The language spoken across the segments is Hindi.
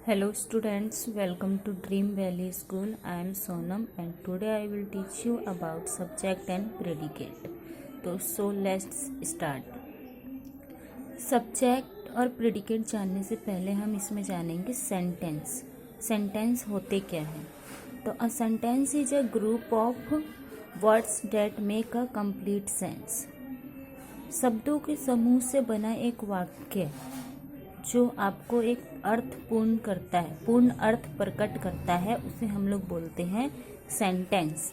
Hello students, welcome to Dream Valley School. I am Sonam and today I will teach you about subject and predicate. So let's start. Subject और प्रेडिकेट जानने से पहले हम इसमें जानेंगे सेंटेंस. सेंटेंस होते क्या हैं? तो a sentence is a group of words that make a complete sense. शब्दों के समूह से बना एक वाक्य जो आपको एक अर्थ पूर्ण करता है, पूर्ण अर्थ प्रकट करता है, उसे हम लोग बोलते हैं सेंटेंस.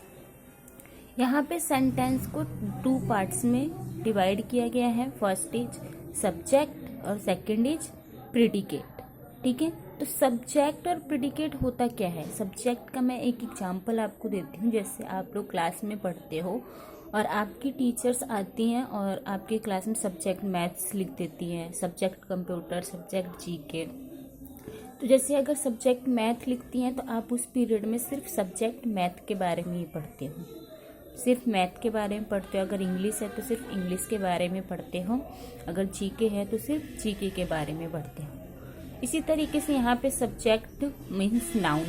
यहाँ पे सेंटेंस को 2 पार्ट्स में डिवाइड किया गया है. फर्स्ट इज सब्जेक्ट और सेकंड इज प्रेडिकेट. ठीक है, तो सब्जेक्ट और प्रेडिकेट होता क्या है? सब्जेक्ट का मैं एक एग्जांपल आपको देती हूँ. जैसे आप लोग क्लास में पढ़ते हो और आपकी टीचर्स आती हैं और आपके क्लास में सब्जेक्ट मैथ्स लिख देती हैं, सब्जेक्ट कंप्यूटर, सब्जेक्ट जीके. तो जैसे अगर सब्जेक्ट मैथ लिखती हैं तो आप उस पीरियड में सिर्फ सब्जेक्ट मैथ के बारे में ही पढ़ते हो, सिर्फ मैथ के बारे में पढ़ते हो. अगर इंग्लिश है तो सिर्फ इंग्लिश के बारे में पढ़ते हो, अगर जीके है तो सिर्फ जीके के बारे में पढ़ते हो. इसी तरीके से यहाँ पे सब्जेक्ट मीन्स नाउन.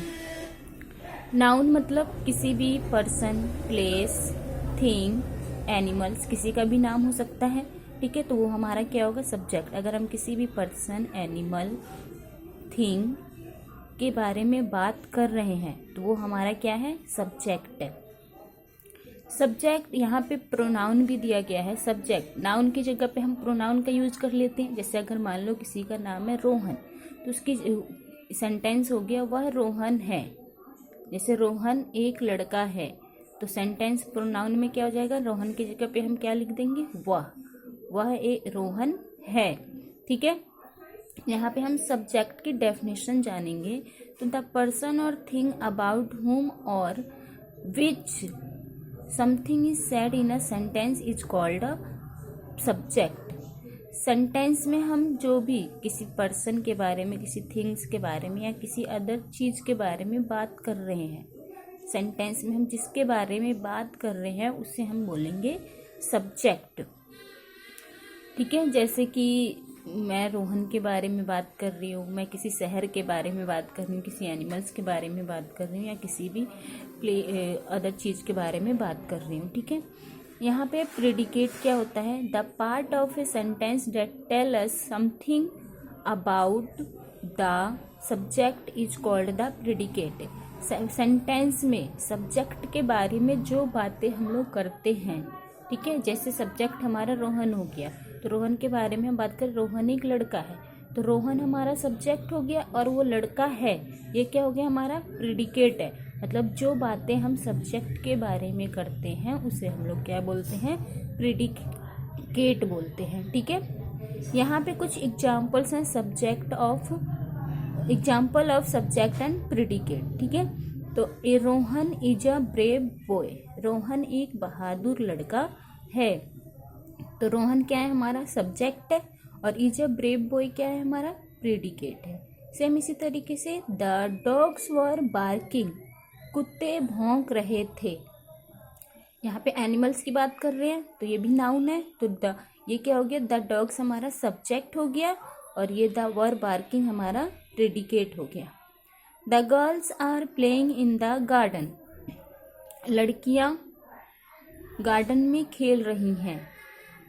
नाउन मतलब किसी भी पर्सन, प्लेस, थिंग, एनिमल्स, किसी का भी नाम हो सकता है. ठीक है, तो वो हमारा क्या होगा? सब्जेक्ट. अगर हम किसी भी पर्सन, एनिमल, थिंग के बारे में बात कर रहे हैं तो वो हमारा क्या है? सब्जेक्ट है. सब्जेक्ट यहाँ पे प्रोनाउन भी दिया गया है. सब्जेक्ट नाउन की जगह पे हम प्रोनाउन का यूज कर लेते हैं. जैसे अगर मान लो किसी का नाम है रोहन, तो उसकी सेंटेंस हो गया वह रोहन है. जैसे रोहन एक लड़का है, तो सेंटेंस प्रोनाउन में क्या हो जाएगा? रोहन की जगह पे हम क्या लिख देंगे? वह एक रोहन है. ठीक है, यहाँ पे हम सब्जेक्ट की डेफिनेशन जानेंगे. तो द पर्सन और थिंग अबाउट हुम और which something is said in a sentence is called a subject. Sentence में हम जो भी किसी पर्सन के बारे में, किसी थिंग्स के बारे में या किसी अदर चीज के बारे में बात कर रहे हैं, सेंटेंस में हम जिसके बारे में बात कर रहे हैं उसे हम बोलेंगे सब्जेक्ट. ठीक है, जैसे कि मैं रोहन के बारे में बात कर रही हूँ, मैं किसी शहर के बारे में बात कर रही हूँ, किसी एनिमल्स के बारे में बात कर रही हूँ या किसी भी अदर चीज़ के बारे में बात कर रही हूँ. ठीक है, यहाँ पे प्रेडिकेट क्या होता है? The part of a sentence that tell us something about the subject is called the predicate. Sentence में सब्जेक्ट के बारे में जो बातें हम लोग करते हैं, ठीक है, जैसे सब्जेक्ट हमारा रोहन हो गया, तो रोहन के बारे में हम बात करें, रोहन एक लड़का है, तो रोहन हमारा सब्जेक्ट हो गया और वो लड़का है, ये क्या हो गया? हमारा प्रेडिकेट है. मतलब जो बातें हम सब्जेक्ट के बारे में करते हैं उसे हम लोग क्या बोलते हैं? प्रेडिकेट बोलते हैं. ठीक है, यहाँ पे कुछ एग्जाम्पल्स हैं example of subject and predicate. ठीक है, तो a Rohan is a brave boy. Rohan एक बहादुर लड़का है. तो रोहन क्या है? हमारा सब्जेक्ट है और इज अ ब्रेव बॉय क्या है? हमारा प्रेडिकेट है. सेम इसी तरीके से द डॉग्स वर बार्किंग. कुत्ते भौंक रहे थे. यहाँ पे एनिमल्स की बात कर रहे हैं तो ये भी नाउन है. तो ये क्या हो गया? द डॉग्स हमारा सब्जेक्ट हो गया और ये द वर बार्किंग हमारा प्रेडिकेट हो गया. The girls are playing in the garden. लड़कियां गार्डन में खेल रही हैं.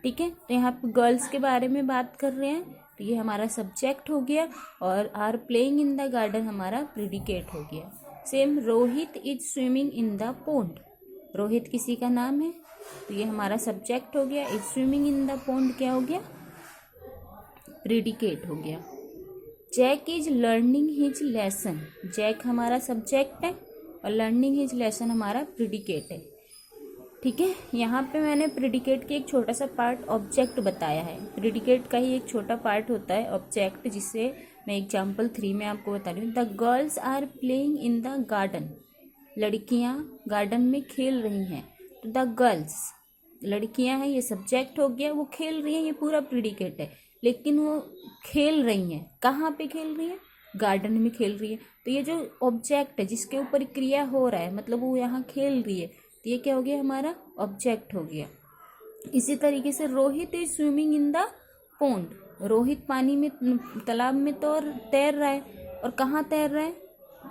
ठीक है, तो यहाँ पे गर्ल्स के बारे में बात कर रहे हैं तो ये हमारा सब्जेक्ट हो गया और are playing in the garden हमारा प्रेडिकेट हो गया. Same Rohit is swimming in the pond. Rohit किसी का नाम है तो ये हमारा सब्जेक्ट हो गया. Is swimming in the pond क्या हो गया? प्रेडिकेट हो गया. Jack is learning his lesson. Jack हमारा सब्जेक्ट है और लर्निंग हिज लेसन हमारा प्रेडिकेट है. ठीक है, यहाँ पे मैंने प्रेडिकेट के एक छोटा सा पार्ट ऑब्जेक्ट बताया है. प्रेडिकेट का ही एक छोटा पार्ट होता है ऑब्जेक्ट, जिसे मैं एग्जाम्पल 3 में आपको बता रही हूँ. The girls are playing in the garden. लड़कियाँ गार्डन में खेल रही हैं. तो द गर्ल्स लड़कियाँ हैं, ये सब्जेक्ट हो गया. वो खेल रही हैं, ये पूरा प्रेडिकेट है. लेकिन वो खेल रही हैं, कहाँ पे खेल रही हैं? गार्डन में खेल रही है. तो ये जो ऑब्जेक्ट है जिसके ऊपर क्रिया हो रहा है, मतलब वो यहाँ खेल रही है, तो ये क्या हो गया? हमारा ऑब्जेक्ट हो गया. इसी तरीके से Rohit is swimming in the pond. Rohit पानी में, तालाब में तो तैर रहा है और कहाँ तैर रहा है,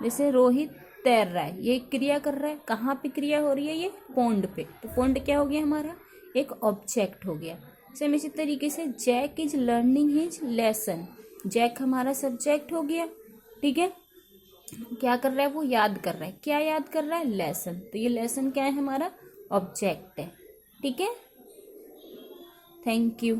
जैसे रोहित तैर रहा है, ये क्रिया कर रहा है, कहाँ पे क्रिया हो रही है, ये पॉन्ड पे। तो पॉन्ड क्या हो गया हमारा, एक ऑब्जेक्ट हो गया। सेम इसी तरीके से Jack is learning his lesson, Jack हमारा सब्जेक्ट हो गया, ठीक है। क्या कर रहा है, वो याद कर रहा है, क्या याद कर रहा है, लेसन। तो ये लेसन क्या है, हमारा ऑब्जेक्ट है, ठीक है। Thank you.